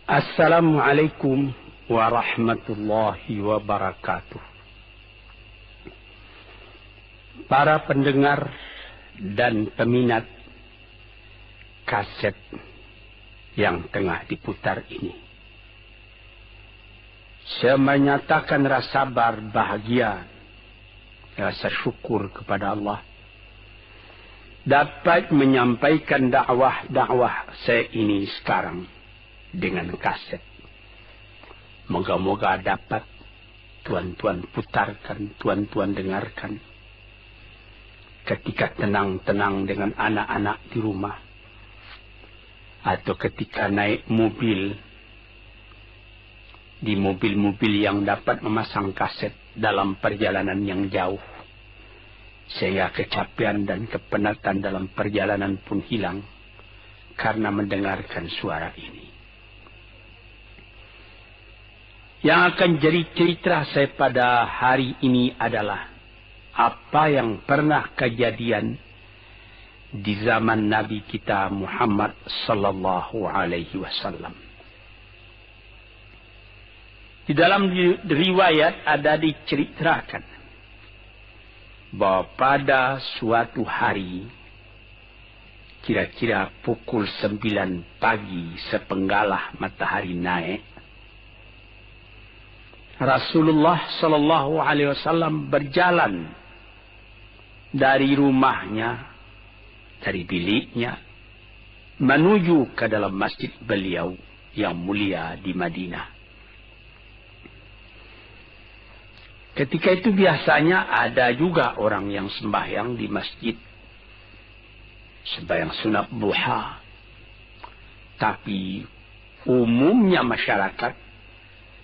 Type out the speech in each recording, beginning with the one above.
Assalamualaikum warahmatullahi wabarakatuh. Para pendengar dan peminat kaset yang tengah diputar ini, saya menyatakan rasa bahagia, rasa syukur kepada Allah dapat menyampaikan dakwah saya ini sekarang dengan kaset. Moga-moga dapat tuan-tuan putarkan, tuan-tuan dengarkan ketika tenang-tenang dengan anak-anak di rumah, atau ketika naik mobil, di mobil-mobil yang dapat memasang kaset dalam perjalanan yang jauh, sehingga kecapean dan kepenatan dalam perjalanan pun hilang karena mendengarkan suara ini. Yang akan jadi cerita saya pada hari ini adalah apa yang pernah kejadian di zaman Nabi kita Muhammad sallallahu alaihi wasallam. Di dalam riwayat ada diceritakan bahwa pada suatu hari, kira-kira pukul 9 pagi sepenggalah matahari naik, Rasulullah sallallahu alaihi wasallam berjalan dari rumahnya, dari biliknya, menuju ke dalam masjid beliau yang mulia di Madinah. Ketika itu biasanya ada juga orang yang sembahyang di masjid, sembahyang sunat duha. Tapi umumnya masyarakat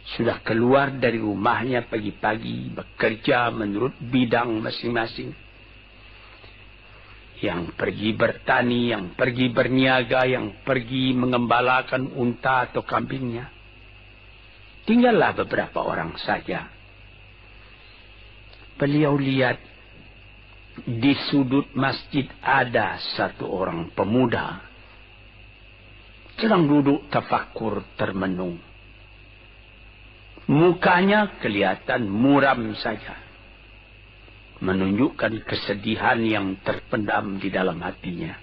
sudah keluar dari rumahnya pagi-pagi, bekerja menurut bidang masing-masing. Yang pergi bertani, yang pergi berniaga, yang pergi mengembalakan unta atau kambingnya. Tinggallah beberapa orang saja. Beliau lihat di sudut masjid ada satu orang pemuda sedang duduk tafakkur termenung. Mukanya kelihatan muram saja, menunjukkan kesedihan yang terpendam di dalam hatinya.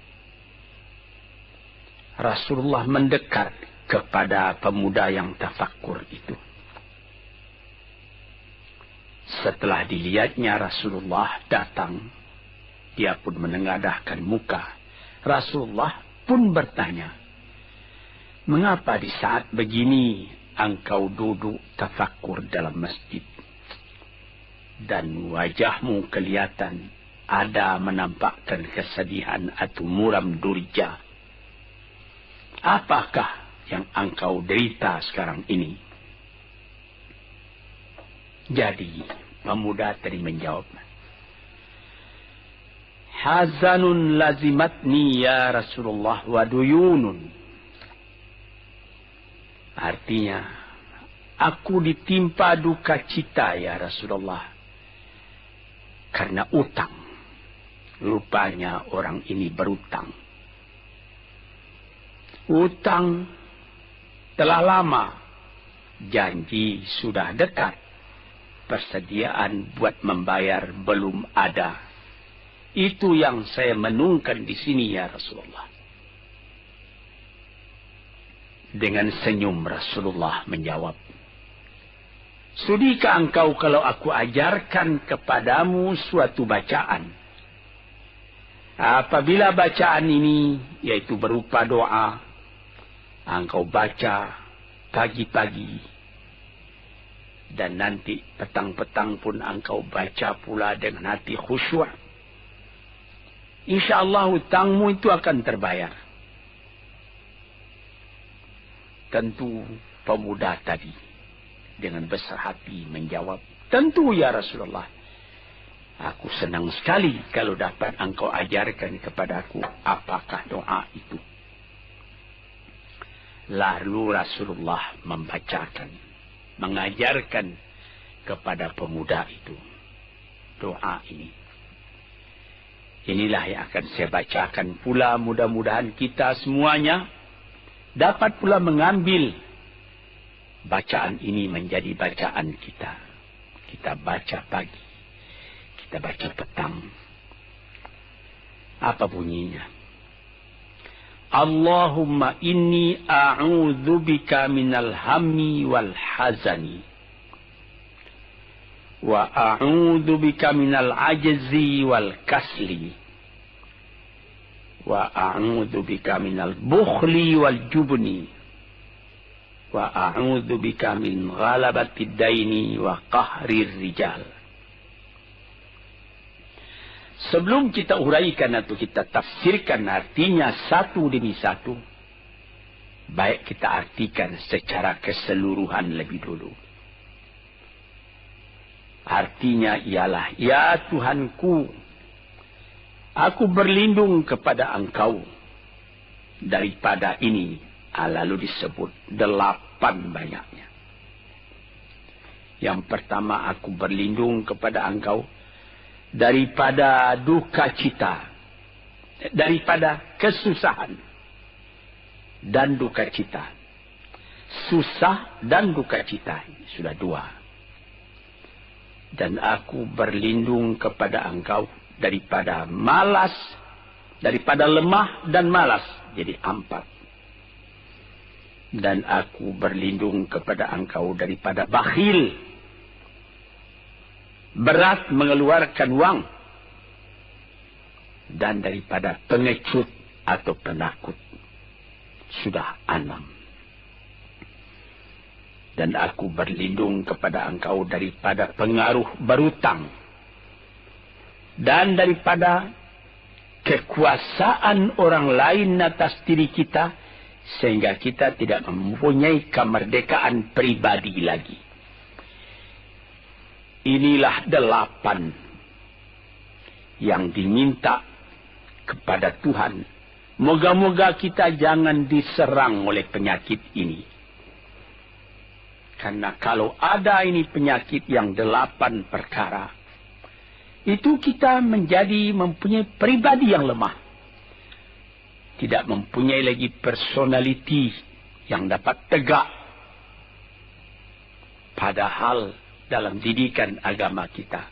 Rasulullah mendekat kepada pemuda yang tafakkur itu. Setelah dilihatnya Rasulullah datang, dia pun menengadahkan muka. Rasulullah pun bertanya, "Mengapa di saat begini engkau duduk tafakkur dalam masjid? Dan wajahmu kelihatan ada menampakkan kesedihan atau muram durja. Apakah yang engkau derita sekarang ini?" Jadi pemuda tadi menjawab, "Hazanun lazimatni ya Rasulullah wa duyunun." Artinya, aku ditimpa duka cita ya Rasulullah, karena utang. Rupanya orang ini berutang. Utang telah lama, janji sudah dekat, persediaan buat membayar belum ada. Itu yang saya menungkan di sini ya Rasulullah. Dengan senyum Rasulullah menjawab, "Sudikah engkau kalau aku ajarkan kepadamu suatu bacaan? Apabila bacaan ini, yaitu berupa doa, engkau baca pagi-pagi, dan nanti petang-petang pun engkau baca pula dengan hati khusyuk, InsyaAllah hutangmu itu akan terbayar." Tentu pemuda tadi dengan besar hati menjawab, "Tentu ya Rasulullah. Aku senang sekali kalau dapat engkau ajarkan kepadaku apakah doa itu." Lalu Rasulullah membacakan, mengajarkan kepada pemuda itu doa ini. Inilah yang akan saya bacakan pula, mudah-mudahan kita semuanya dapat pula mengambil bacaan ini menjadi bacaan kita. Kita baca pagi, kita baca petang. Apa bunyinya? Allahumma inni a'udzubika minal hammi wal hazani. Wa a'udzubika minal ajzi wal kasli. Wa a'udzubika minal bukhli wal jubni. Wa a'udzubika min ghalabati daini wa qahrir rijal. Sebelum kita uraikan atau kita tafsirkan artinya satu demi satu, baik kita artikan secara keseluruhan lebih dulu. Artinya ialah, ya Tuhanku, aku berlindung kepada Engkau daripada ini. Lalu disebut 8 banyaknya. Yang pertama, aku berlindung kepada Engkau daripada duka cita, daripada kesusahan dan duka cita. Susah dan duka cita, sudah 2. Dan aku berlindung kepada Engkau daripada malas, daripada lemah dan malas, jadi 4. Dan aku berlindung kepada Engkau daripada bakhil, berat mengeluarkan wang, dan daripada pengecut atau penakut, sudah 6. Dan aku berlindung kepada Engkau daripada pengaruh berutang, dan daripada kekuasaan orang lain atas diri kita, sehingga kita tidak mempunyai kemerdekaan pribadi lagi. Inilah 8 yang diminta kepada Tuhan. Moga-moga kita jangan diserang oleh penyakit ini. Karena kalau ada ini penyakit yang 8 perkara, itu kita mempunyai pribadi yang lemah. Tidak mempunyai lagi personality yang dapat tegak. Padahal dalam didikan agama kita,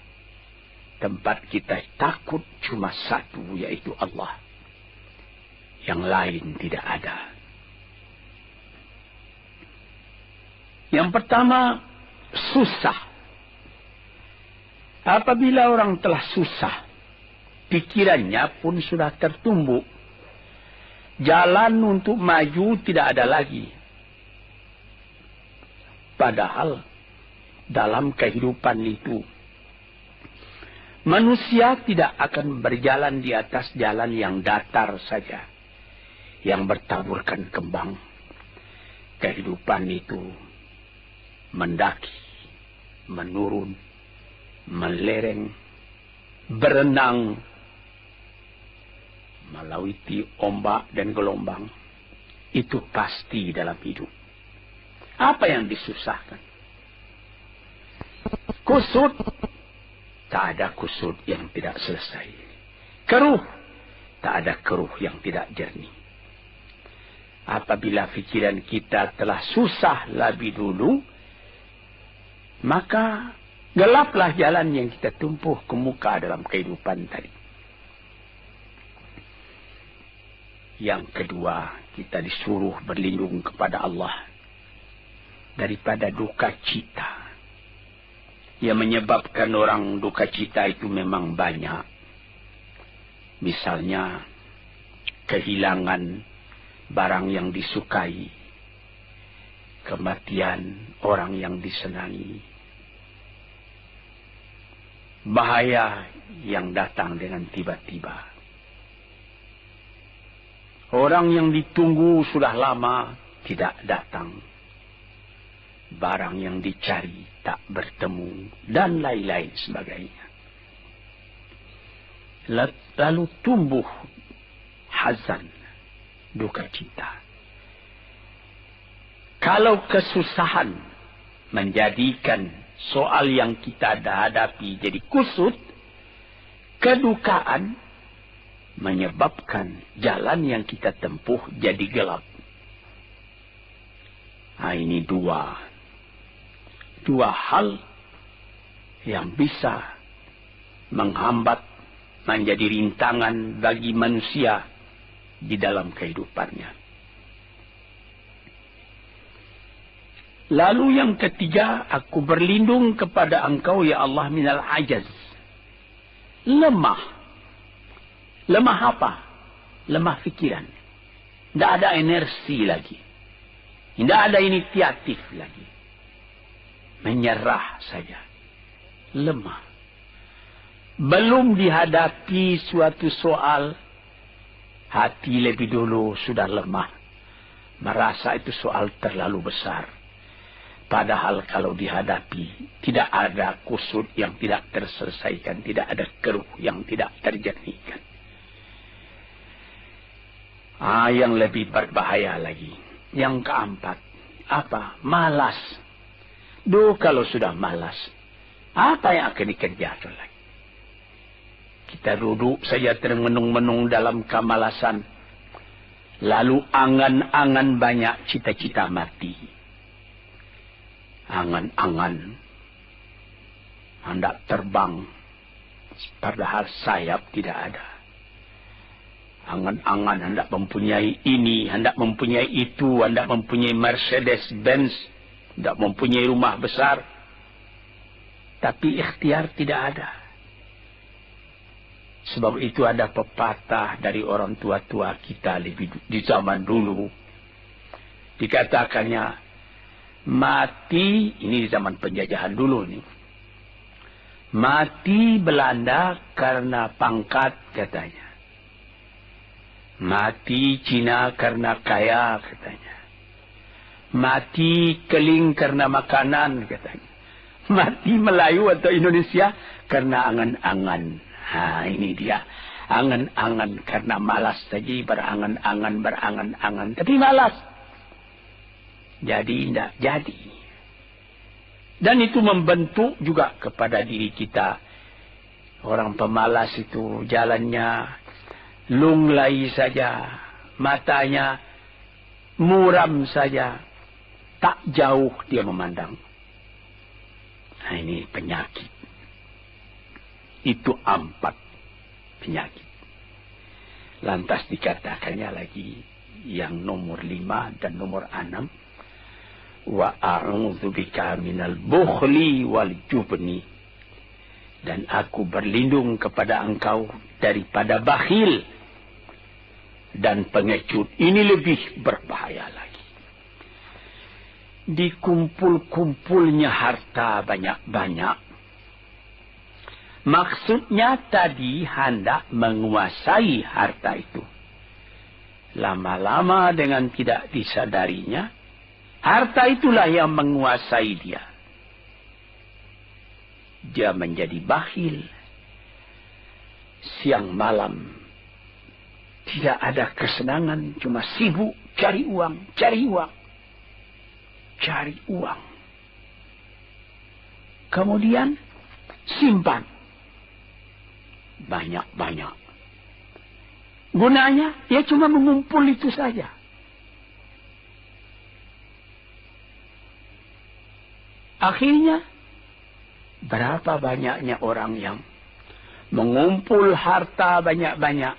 tempat kita takut cuma satu, yaitu Allah. Yang lain tidak ada. Yang pertama, susah. Apabila orang telah susah, pikirannya pun sudah tertumbuk. Jalan untuk maju tidak ada lagi. Padahal dalam kehidupan itu, manusia tidak akan berjalan di atas jalan yang datar saja, yang bertaburkan kembang. Kehidupan itu mendaki, menurun, melereng, berenang, melawiti ombak dan gelombang. Itu pasti dalam hidup. Apa yang disusahkan? Kusut, tak ada kusut yang tidak selesai. Keruh, tak ada keruh yang tidak jernih. Apabila pikiran kita telah susah lebih dulu, maka gelaplah jalan yang kita tumpuh ke muka dalam kehidupan tadi. Yang kedua, kita disuruh berlindung kepada Allah daripada duka cita. Yang menyebabkan orang duka cita itu memang banyak. Misalnya, kehilangan barang yang disukai, kematian orang yang disenangi, bahaya yang datang dengan tiba-tiba. Orang yang ditunggu sudah lama tidak datang. Barang yang dicari tak bertemu. Dan lain-lain sebagainya. Lalu tumbuh hazan, duka cita. Kalau kesusahan menjadikan soal yang kita hadapi jadi kusut, kedukaan menyebabkan jalan yang kita tempuh jadi gelap. Nah, ini 2 dua hal yang bisa menghambat, menjadi rintangan bagi manusia di dalam kehidupannya. Lalu yang ketiga, aku berlindung kepada Engkau ya Allah minal ajaz. Lemah. Lemah apa? Lemah fikiran. Tidak ada energi lagi. Tidak ada inisiatif lagi. Menyerah saja. Lemah. Belum dihadapi suatu soal, hati lebih dulu sudah lemah. Merasa itu soal terlalu besar. Padahal kalau dihadapi, tidak ada kusut yang tidak terselesaikan. Tidak ada keruh yang tidak terjernihkan. Yang lebih berbahaya lagi. Yang keempat, apa? Malas. Kalau sudah malas, apa yang akan dikerjakan lagi? Kita duduk saja termenung-menung dalam kemalasan. Lalu angan-angan banyak, cita-cita mati. Angan-angan hendak terbang, padahal sayap tidak ada. Angan-angan hendak mempunyai ini, hendak mempunyai itu, hendak mempunyai Mercedes-Benz, hendak mempunyai rumah besar. Tapi ikhtiar tidak ada. Sebab itu ada pepatah dari orang tua-tua kita di zaman dulu. Dikatakannya, mati, ini di zaman penjajahan dulu nih. Mati Belanda karena pangkat katanya. Mati Cina karena kaya katanya. Mati Keling karena makanan katanya. Mati Melayu atau Indonesia karena angan-angan. Ini dia. Angan-angan karena malas saja, berangan-angan. Tapi malas. Jadi tidak jadi. Dan itu membentuk juga kepada diri kita. Orang pemalas itu jalannya lunglai saja. Matanya muram saja. Tak jauh dia memandang. Ini penyakit. Itu 4 penyakit. Lantas dikatakannya lagi yang nomor 5 dan nomor 6. Wa a'udzubika minal bukhli wal jubni. Dan aku berlindung kepada Engkau daripada bakhil dan pengecut. Ini lebih berbahaya lagi. Dikumpul-kumpulnya harta banyak-banyak. Maksudnya tadi hendak menguasai harta itu. Lama-lama dengan tidak disadarinya, harta itulah yang menguasai dia. Dia menjadi bakhil. Siang malam tidak ada kesenangan, cuma sibuk cari uang, cari uang. Cari uang. Kemudian simpan. Banyak-banyak. Gunanya, ya cuma mengumpul itu saja. Akhirnya, berapa banyaknya orang yang mengumpul harta banyak-banyak,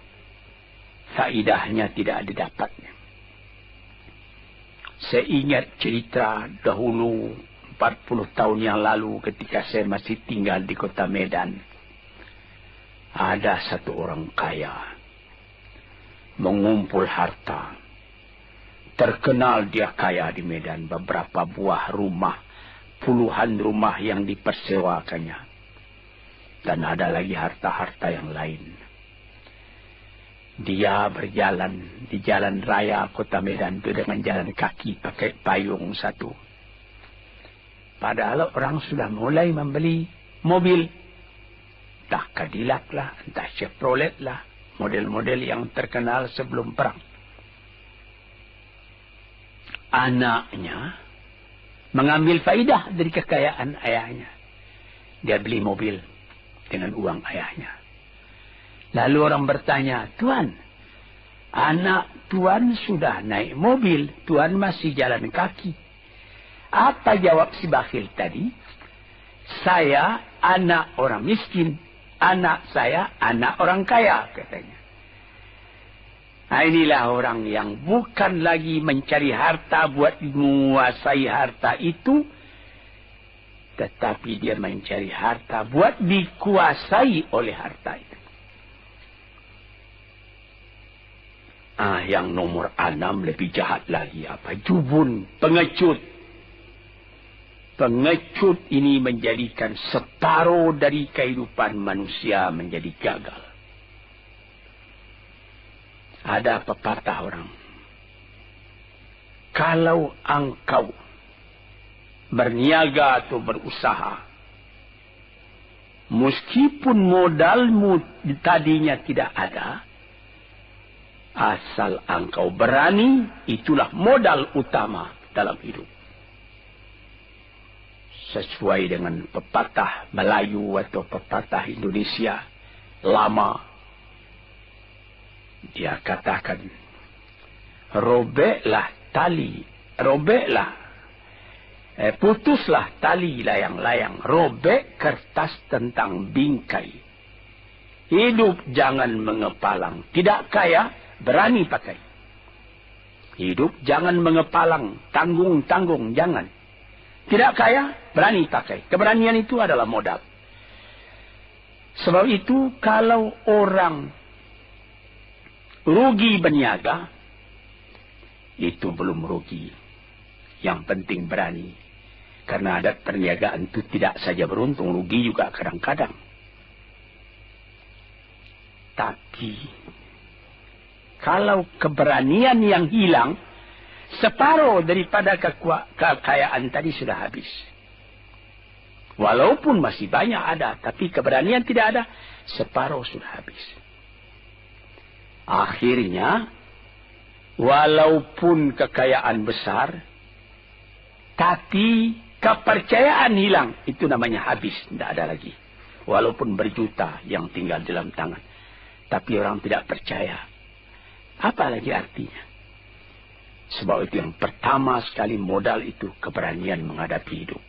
faidahnya tidak didapatnya. Saya ingat cerita dahulu 40 tahun yang lalu ketika saya masih tinggal di kota Medan. Ada satu orang kaya mengumpul harta. Terkenal dia kaya di Medan. Beberapa buah rumah, puluhan rumah yang dipersewakannya. Dan ada lagi harta-harta yang lain. Dia berjalan di jalan raya kota Medan itu dengan jalan kaki pakai payung satu. Padahal orang sudah mulai membeli mobil. Entah Cadillac lah, entah Chevrolet lah. Model-model yang terkenal sebelum perang. Anaknya mengambil faidah dari kekayaan ayahnya. Dia beli mobil dengan uang ayahnya. Lalu orang bertanya, Tuan, anak Tuan sudah naik mobil, Tuan masih jalan kaki. Apa jawab si bakhil tadi? Saya anak orang miskin. Anak saya anak orang kaya, katanya. Nah, inilah orang yang bukan lagi mencari harta buat menguasai harta itu, tetapi dia mencari harta buat dikuasai oleh harta itu. Yang nomor 6 lebih jahat lagi. Apa? Jubun, pengecut. Pengecut ini menjadikan separuh dari kehidupan manusia menjadi gagal. Ada pepatah orang. Kalau engkau berniaga atau berusaha, meskipun modalmu tadinya tidak ada, asal engkau berani, itulah modal utama dalam hidup. Sesuai dengan pepatah Melayu atau pepatah Indonesia lama, dia katakan, putuslah tali layang-layang, robek kertas tentang bingkai. Hidup jangan mengepalang, tidak kaya, berani pakai. Hidup jangan mengepalang, tanggung-tanggung, jangan. Tidak kaya, berani pakai. Keberanian itu adalah modal. Sebab itu, kalau orang rugi berniaga, itu belum rugi. Yang penting berani. Karena adat perniagaan itu tidak saja beruntung, rugi juga kadang-kadang. Tapi, kalau keberanian yang hilang, separuh daripada kekayaan tadi sudah habis. Walaupun masih banyak ada, tapi keberanian tidak ada, separuh sudah habis. Akhirnya, walaupun kekayaan besar, tapi kepercayaan hilang, itu namanya habis, tidak ada lagi. Walaupun berjuta yang tinggal dalam tangan, tapi orang tidak percaya. Apa lagi artinya? Sebab itu yang pertama sekali modal itu keberanian menghadapi hidup.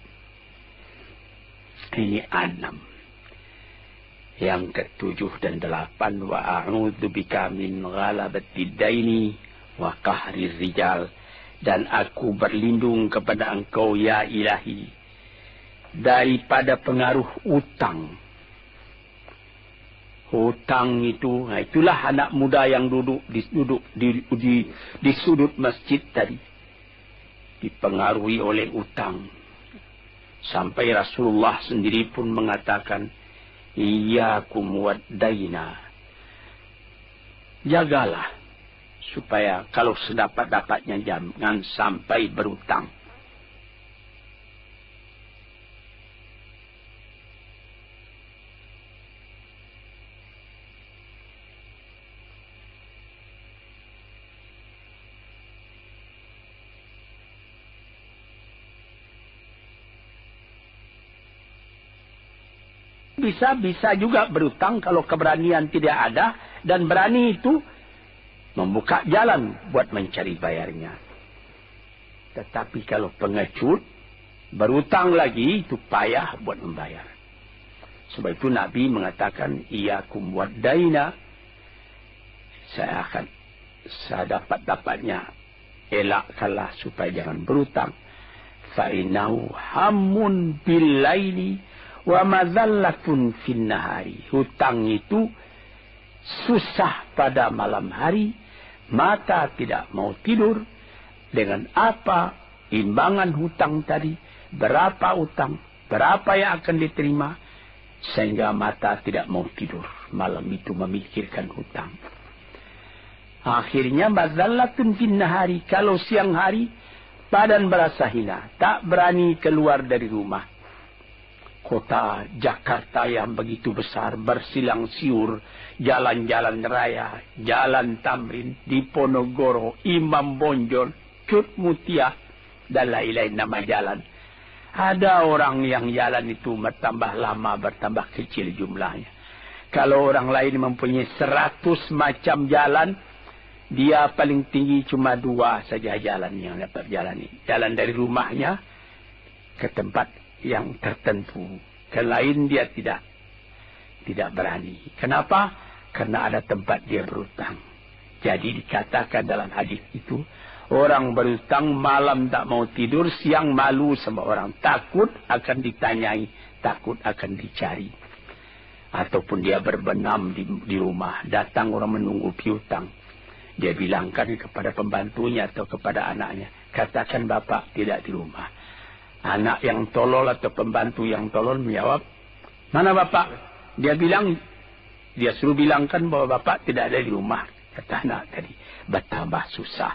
Ini 6. Yang ke-7 dan 8. Wa a'udzubika min ghalabatid daini wa qahrir rijal. Dan aku berlindung kepada engkau ya ilahi daripada pengaruh utang. Hutang itu, itulah anak muda yang duduk di sudut masjid tadi. Dipengaruhi oleh utang. Sampai Rasulullah sendiri pun mengatakan, Iyyakum wad-daina. Jagalah, supaya kalau sedapat-dapatnya jangan sampai berutang. Bisa juga berutang kalau keberanian tidak ada. Dan berani itu membuka jalan buat mencari bayarnya. Tetapi kalau pengecut, berutang lagi itu payah buat membayar. Sebab itu Nabi mengatakan, Iyyakum wad-daina. Saya dapat-dapatnya elakkanlah supaya jangan berutang. Fa'inahu hammun bil-laili wa madhallatun fin nahari. Hutang itu susah pada malam hari, mata tidak mau tidur. Dengan apa imbangan hutang tadi, berapa hutang, berapa yang akan diterima, sehingga mata tidak mau tidur malam itu memikirkan hutang. Akhirnya madhallatun fin nahari, kalau siang hari badan berasa hina, tak berani keluar dari rumah. Kota Jakarta yang begitu besar, bersilang siur, jalan-jalan raya, jalan Tamrin, Diponegoro, Imam Bonjol, Cut Mutia, dan lain-lain nama jalan. Ada orang yang jalan itu bertambah lama, bertambah kecil jumlahnya. Kalau orang lain mempunyai 100 macam jalan, dia paling tinggi cuma 2 saja jalan yang dapat jalani. Jalan dari rumahnya ke tempat yang tertentu. Ke lain dia tidak berani. Kenapa? Karena ada tempat dia berhutang. Jadi dikatakan dalam hadis itu, orang berhutang malam tak mau tidur, siang malu sama orang. Takut akan ditanyai, takut akan dicari. Ataupun dia berbenam di rumah, datang orang menunggu piutang. Dia bilangkan kepada pembantunya atau kepada anaknya, katakan bapak tidak di rumah. Anak yang tolol atau pembantu yang tolol menjawab, mana bapak? Dia suruh bilangkan bahwa bapak tidak ada di rumah. Kata anak tadi, betapa susah.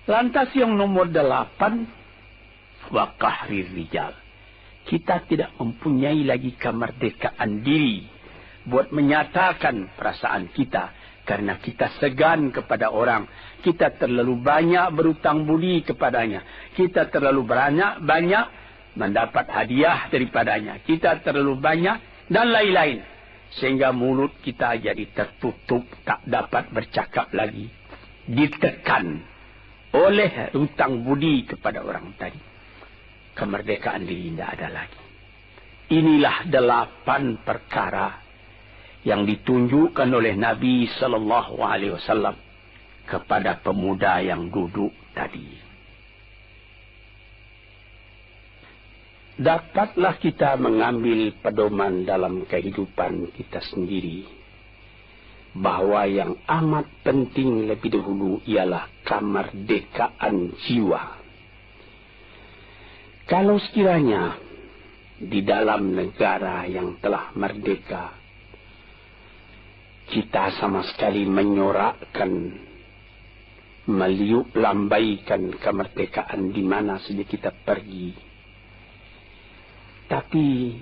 Lantas yang nomor 8, wa qahrir rijal. Kita tidak mempunyai lagi kemerdekaan diri buat menyatakan perasaan kita. Karena kita segan kepada orang. Kita terlalu banyak berutang budi kepadanya. Kita terlalu banyak mendapat hadiah daripadanya. Kita terlalu banyak dan lain-lain. Sehingga mulut kita jadi tertutup. Tak dapat bercakap lagi. Ditekan oleh hutang budi kepada orang tadi. Kemerdekaan diri tidak ada lagi. Inilah 8 perkara yang ditunjukkan oleh Nabi Sallallahu Alaihi Wasallam kepada pemuda yang duduk tadi. Dapatlah kita mengambil pedoman dalam kehidupan kita sendiri, bahwa yang amat penting lebih dahulu ialah kemerdekaan jiwa. Kalau sekiranya di dalam negara yang telah merdeka, kita sama sekali menyorakkan, meliuk lambaikan kemerdekaan di mana saja kita pergi. Tapi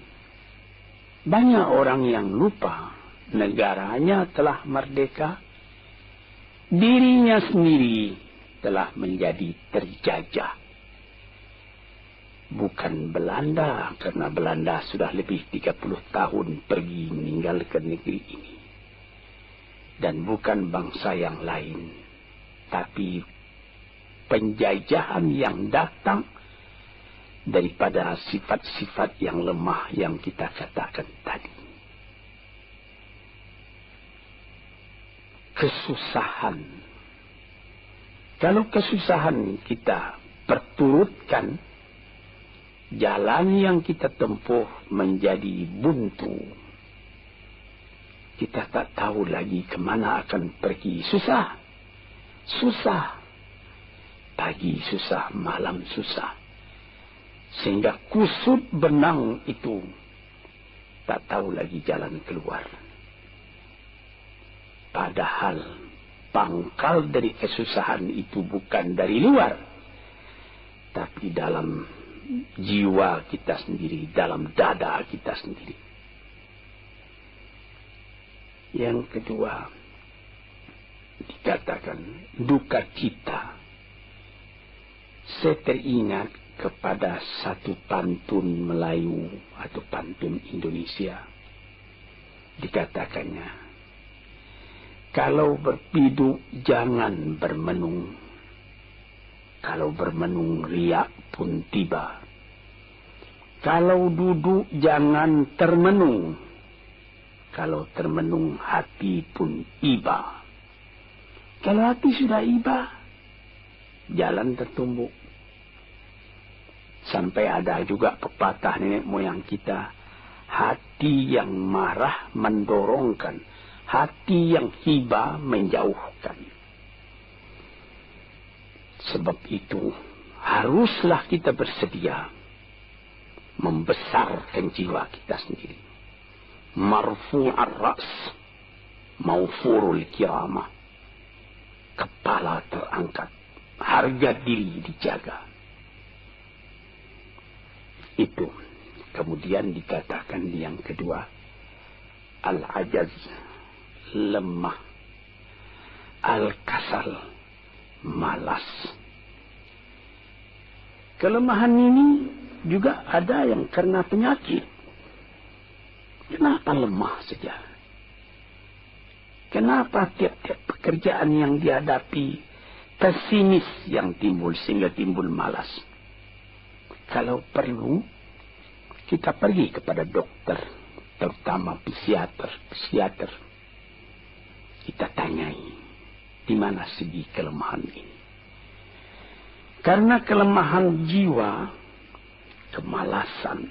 banyak orang yang lupa negaranya telah merdeka, dirinya sendiri telah menjadi terjajah. Bukan Belanda, karena Belanda sudah lebih 30 tahun pergi meninggalkan negeri ini. Dan bukan bangsa yang lain, tapi penjajahan yang datang daripada sifat-sifat yang lemah yang kita katakan tadi. Kesusahan. Kalau kesusahan kita perturutkan, jalan yang kita tempuh menjadi buntu. Kita tak tahu lagi kemana akan pergi. Susah. Susah. Pagi susah, malam susah. Sehingga kusut benang itu tak tahu lagi jalan keluar. Padahal pangkal dari kesusahan itu bukan dari luar, tapi dalam jiwa kita sendiri, dalam dada kita sendiri. Yang kedua, dikatakan duka cita. Saya teringat kepada satu pantun Melayu atau pantun Indonesia. Dikatakannya, kalau berpiduk jangan bermenung. Kalau bermenung riak pun tiba. Kalau duduk jangan termenung. Kalau termenung hati pun iba. Kalau hati sudah iba, jalan tertumbuk. Sampai ada juga pepatah nenek moyang kita, hati yang marah mendorongkan, hati yang hibah menjauhkan. Sebab itu haruslah kita bersedia membesarkan jiwa kita sendiri. Marfu'ar ra's, maufurul kiramah. Kepala terangkat, harga diri dijaga. Itu. Kemudian dikatakan yang kedua, al-ajaz, lemah. Al-kasal, malas. Kelemahan ini juga ada yang karena penyakit. Kenapa lemah saja? Kenapa tiap-tiap pekerjaan yang dihadapi pesimis yang timbul sehingga timbul malas? kalau perlu kita pergi kepada dokter, terutama psikiater. Kita tanyai di mana segi kelemahan ini. Karena kelemahan jiwa, kemalasan,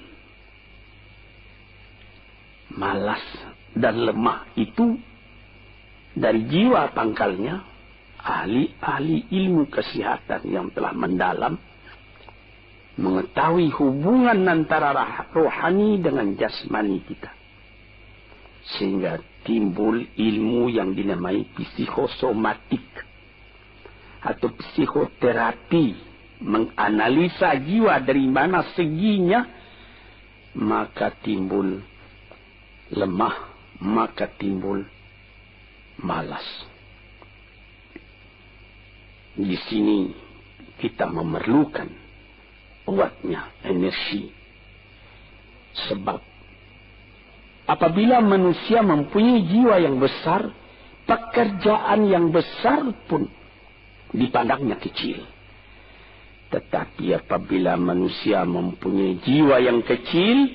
malas dan lemah itu dari jiwa pangkalnya. Ahli-ahli ilmu kesehatan yang telah mendalam mengetahui hubungan antara rohani dengan jasmani kita, sehingga timbul ilmu yang dinamai psikosomatik atau psikoterapi, menganalisa jiwa dari mana seginya, maka timbul lemah, maka timbul malas. Di sini kita memerlukan kuatnya energi. Sebab apabila manusia mempunyai jiwa yang besar, pekerjaan yang besar pun dipandangnya kecil. Tetapi apabila manusia mempunyai jiwa yang kecil,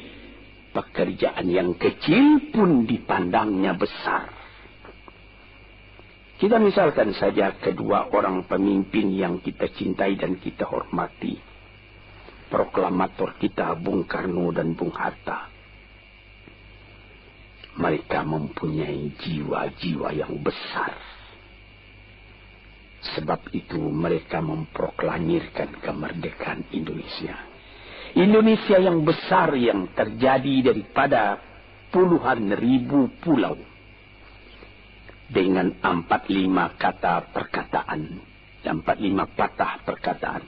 pekerjaan yang kecil pun dipandangnya besar. Kita misalkan saja kedua orang pemimpin yang kita cintai dan kita hormati. Proklamator kita Bung Karno dan Bung Hatta. Mereka mempunyai jiwa-jiwa yang besar. Sebab itu mereka memproklamirkan kemerdekaan Indonesia. Indonesia yang besar yang terjadi daripada puluhan ribu pulau. Dengan 45 kata perkataan, 45 patah perkataan.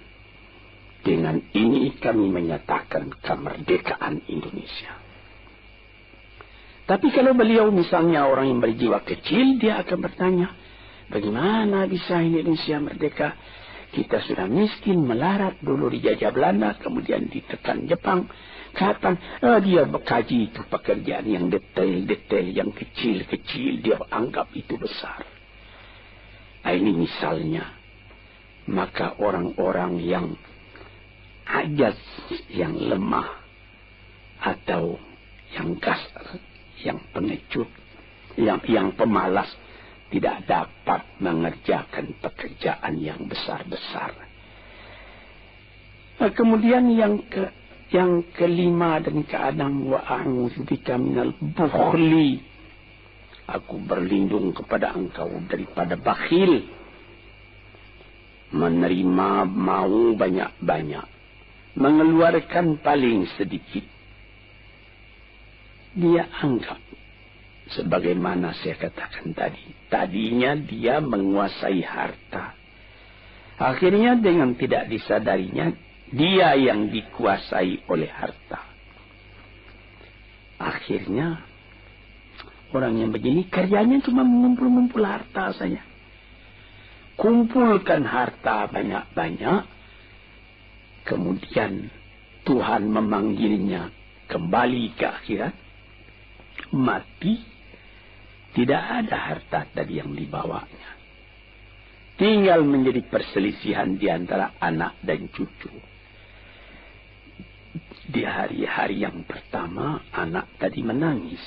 Dengan ini kami menyatakan kemerdekaan Indonesia. Tapi kalau beliau misalnya orang yang berjiwa kecil, dia akan bertanya, bagaimana bisa Indonesia merdeka? Kita sudah miskin, melarat, dulu dijajah Belanda, kemudian ditekan Jepang. Kapan dia berkaji itu pekerjaan yang detail-detail, yang kecil-kecil, dia anggap itu besar. Ini misalnya. Maka orang-orang yang ajaz, yang lemah, atau yang kasar, yang pengecut, yang pemalas, tidak dapat mengerjakan pekerjaan yang besar-besar. Kemudian yang kelima dan keenam, wa a'udzubika minal bukhli. Aku berlindung kepada engkau daripada bakhil. Menerima mau banyak-banyak, mengeluarkan paling sedikit. Dia anggap, sebagaimana saya katakan tadi, tadinya dia menguasai harta. Akhirnya dengan tidak disadarinya, dia yang dikuasai oleh harta. Akhirnya orang yang begini kerjanya cuma mengumpul-ngumpul harta saja. Kumpulkan harta banyak-banyak. Kemudian Tuhan memanggilnya kembali ke akhirat. Mati. Tidak ada harta tadi yang dibawanya. Tinggal menjadi perselisihan di antara anak dan cucu. Di hari-hari yang pertama, anak tadi menangis.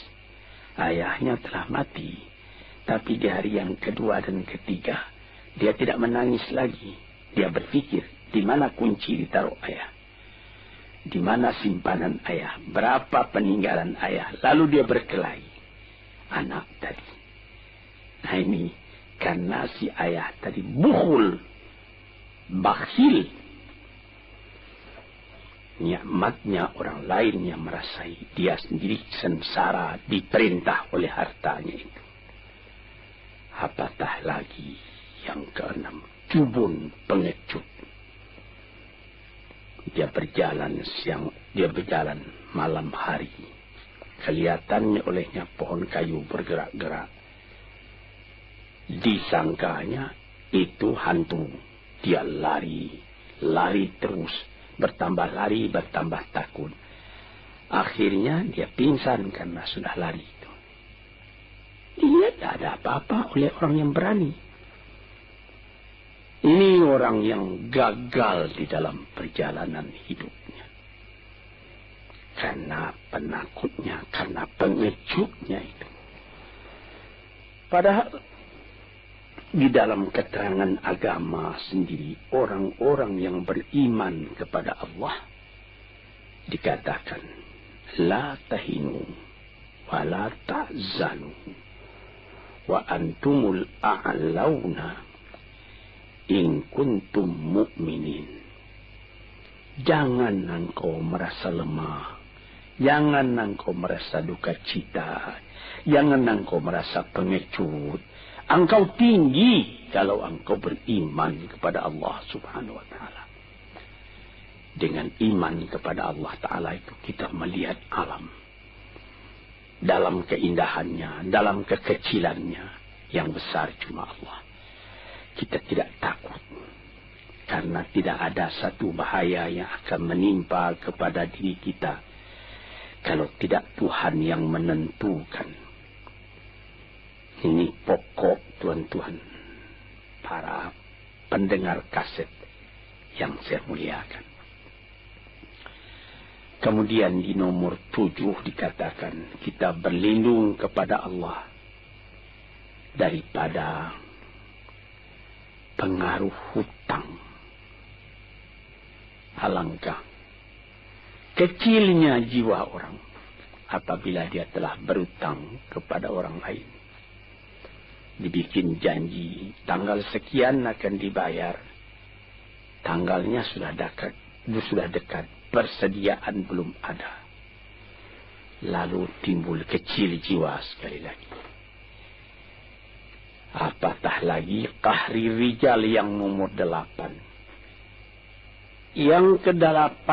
Ayahnya telah mati. Tapi di hari yang kedua dan ketiga, dia tidak menangis lagi. Dia berpikir, di mana kunci ditaruh ayah? Di mana simpanan ayah? Berapa peninggalan ayah? Lalu dia berkelahi. Anak tadi. Nah ini, karena si ayah tadi bukhul, bakhil. Nikmatnya orang lain yang merasai, dia sendiri sengsara diperintah oleh hartanya itu. Apatah lagi yang keenam, jubun, pengecut. Dia berjalan siang, dia berjalan malam hari. Kelihatannya olehnya pohon kayu bergerak-gerak. Disangkanya itu hantu. Dia lari terus. Bertambah lari, bertambah takut. Akhirnya dia pingsan karena sudah lari itu. Dia tidak ada apa-apa oleh orang yang berani. Ini orang yang gagal di dalam perjalanan hidupnya. karena penakutnya, karena pengejutnya itu. Padahal di dalam keterangan agama sendiri, orang-orang yang beriman kepada Allah dikatakan la tahinu wa la tahzanu wa antumul a'launa in kuntum mu'minin. Jangan engkau merasa lemah, jangan engkau merasa duka cita, jangan engkau merasa pengecut. Engkau tinggi kalau engkau beriman kepada Allah Subhanahu wa ta'ala. Dengan iman kepada Allah Ta'ala itu kita melihat alam dalam keindahannya, dalam kekecilannya. Yang besar cuma Allah. Kita tidak takut karena tidak ada satu bahaya yang akan menimpa kepada diri kita kalau tidak Tuhan yang menentukan. Ini pokok tuan-tuan, para pendengar kaset yang saya muliakan. Kemudian di nomor 7 dikatakan kita berlindung kepada Allah daripada pengaruh hutang. Alangkah kecilnya jiwa orang apabila dia telah berutang kepada orang lain. Dibikin janji tanggal sekian akan dibayar, tanggalnya sudah dekat, persediaan belum ada, lalu timbul kecil jiwa sekali lagi. Apatah lagi qahri rijal yang nomor 8. Yang ke-8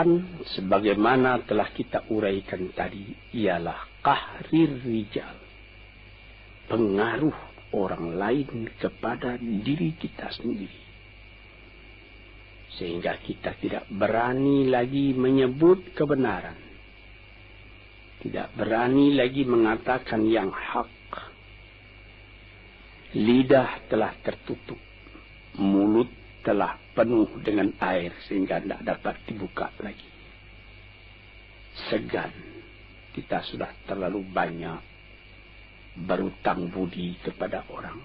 sebagaimana telah kita uraikan tadi ialah qahri rijal, pengaruh orang lain kepada diri kita sendiri. Sehingga kita tidak berani lagi menyebut kebenaran. Tidak berani lagi mengatakan yang hak. Lidah telah tertutup. Mulut telah penuh dengan air sehingga tidak dapat dibuka lagi. Segan. Kita sudah terlalu banyak berutang budi kepada orang.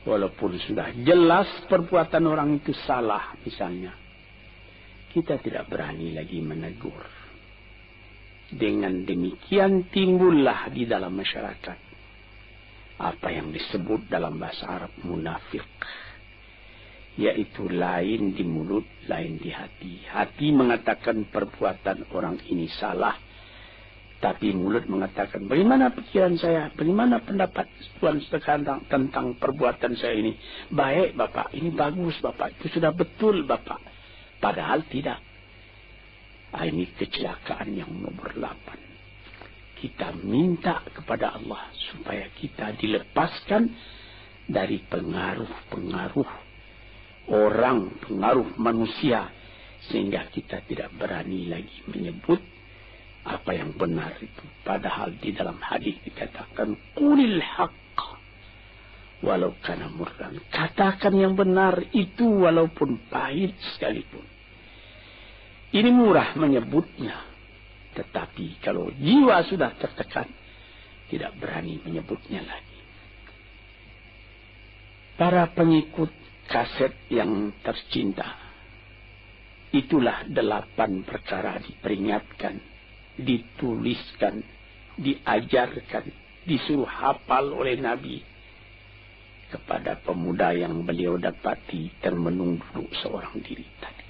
Walaupun sudah jelas perbuatan orang itu salah misalnya, kita tidak berani lagi menegur. Dengan demikian timbullah di dalam masyarakat apa yang disebut dalam bahasa Arab munafik, yaitu lain di mulut, lain di hati. Hati mengatakan perbuatan orang ini salah, tapi mulut mengatakan, bagaimana pikiran saya, bagaimana pendapat Tuhan sekarang tentang perbuatan saya ini. Baik Bapak, ini bagus Bapak, itu sudah betul Bapak. Padahal tidak. Ini kecelakaan yang nomor 8. Kita minta kepada Allah supaya kita dilepaskan dari pengaruh-pengaruh orang, pengaruh manusia. Sehingga kita tidak berani lagi menyebut apa yang benar itu. Padahal di dalam hadis dikatakan qulil haqq walau kana murran. Katakan yang benar itu walaupun pahit sekalipun. Ini murah menyebutnya, tetapi kalau jiwa sudah tertekan tidak berani menyebutnya lagi. Para pengikut kaset yang tercinta, itulah 8 perkara diperingatkan, dituliskan, diajarkan, disuruh hafal oleh Nabi kepada pemuda yang beliau dapati termenung duduk seorang diri tadi.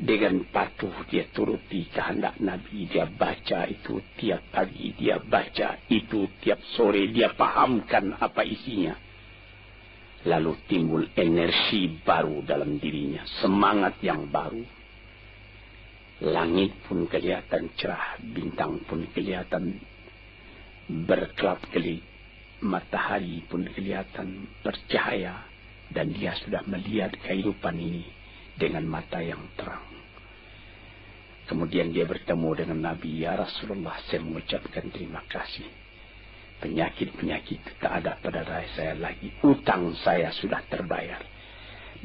Dengan patuh dia turuti kehendak Nabi, dia baca itu tiap pagi, dia baca itu tiap sore, dia pahamkan apa isinya. Lalu timbul energi baru dalam dirinya, semangat yang baru. Langit pun kelihatan cerah, bintang pun kelihatan berkelap-kelip, matahari pun kelihatan bercahaya, dan dia sudah melihat kehidupan ini dengan mata yang terang. Kemudian dia bertemu dengan Nabi, ya Rasulullah, saya mengucapkan terima kasih. Penyakit-penyakit tak ada pada saya lagi, utang saya sudah terbayar,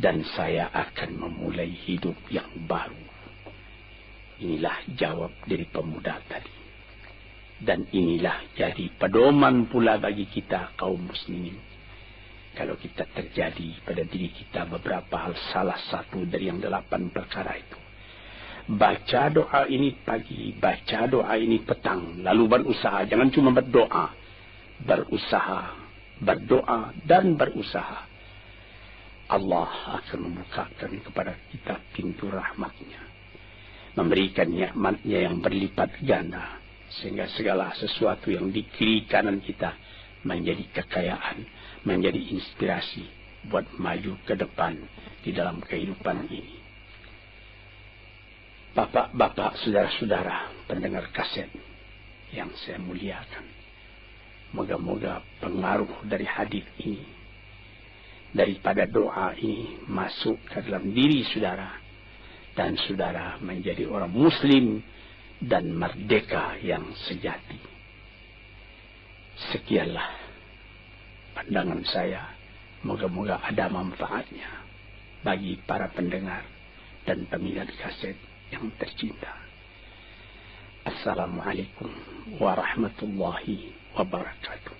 dan saya akan memulai hidup yang baru. Inilah jawab dari pemuda tadi. Dan inilah jadi pedoman pula bagi kita kaum muslimin. Kalau kita terjadi pada diri kita beberapa hal, salah satu dari yang 8 perkara itu, baca doa ini pagi, baca doa ini petang, lalu berusaha. Jangan cuma berdoa, berusaha, berdoa dan berusaha. Allah akan membukakan kepada kita pintu rahmatnya, memberikan nikmatnya yang berlipat ganda, sehingga segala sesuatu yang di kiri kanan kita menjadi kekayaan, menjadi inspirasi buat maju ke depan di dalam kehidupan ini. Bapak-bapak, saudara-saudara pendengar kaset yang saya muliakan, moga-moga pengaruh dari hadis ini, daripada doa ini masuk ke dalam diri saudara, dan saudara menjadi orang muslim dan merdeka yang sejati. Sekianlah pandangan saya. Moga-moga ada manfaatnya bagi para pendengar dan peminat kaset yang tercinta. Assalamualaikum warahmatullahi wabarakatuh.